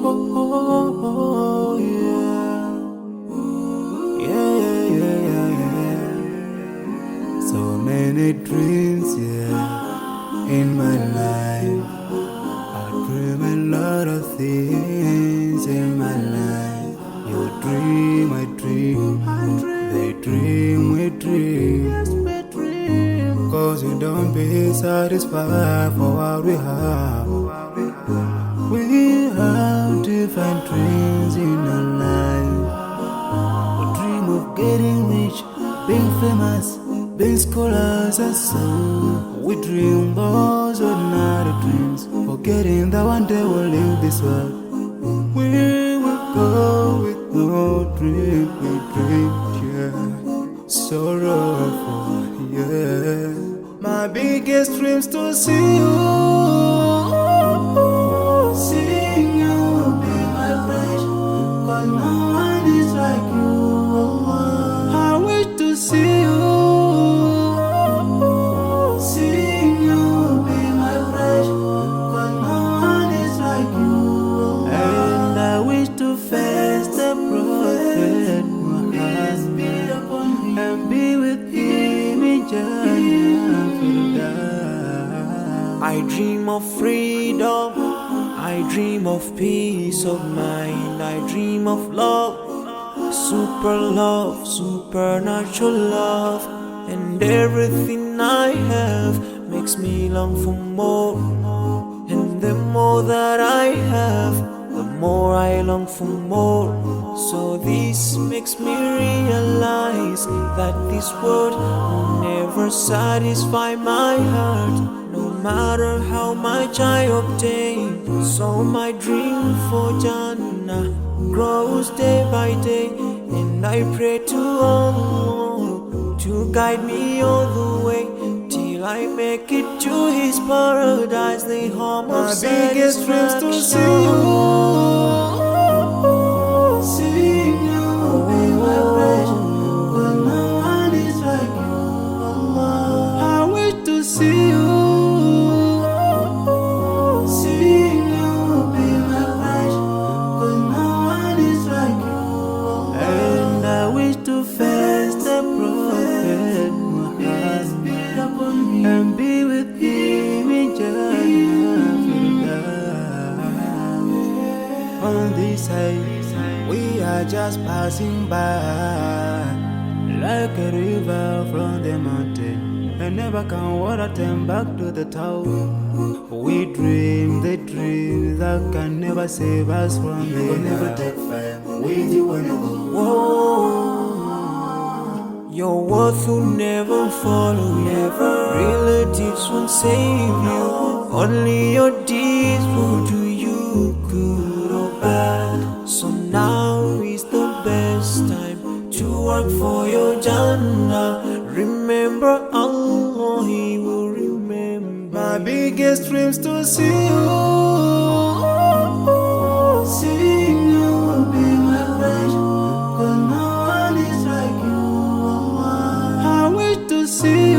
oh, yeah. Yeah, yeah, yeah, yeah. So many dreams, yeah, in my life. I dream a lot of things in my life. You dream, I dream. They dream, we dream. Cause we don't be satisfied for what we have. We have different dreams in our life. We dream of getting rich, being famous, being scholars and so. We dream those ordinary dreams, forgetting that one day we'll leave this world. We will go with no dream, we dream, yeah. Sorrowful, yeah. My biggest dreams to see you, seeing you be my friend. Cause no one is like you. I wish to see you, seeing you be my friend. Cause no one is like you. And I wish to face the prophet Muhammad and be with him in Jannah. I dream of freedom, I dream of peace of mind, I dream of love, supernatural love, and everything I have makes me long for more. And the more that I have, the more I long for more. So this makes me realize that this world will never satisfy my heart, no matter how much I obtain. So my dream for Jannah grows day by day, and I pray to Allah to guide me all the way till I make it to His paradise, the home of satisfaction. My biggest dreams to see you, seeing you be my friend. Cause no one is like you, Allah. I wish to see you, seeing you be my friend. Cause no one is like you, Allah. And I wish to face the prophet Muhammad and be with him in Jannah. On this side, we are just passing by, like a river from the mountain, and never can water turn back to the town. We dream the dreams that can never save us from the will never take fire with you when you go. Whoa. Your worth will never follow you, relatives won't save you, only your deeds will do you good or bad. So now is the best time to work for your Jannah. Remember Allah, He will remember. My biggest dreams to see you, seeing you be my friend. Cause no one is like you, Allah. I wish to see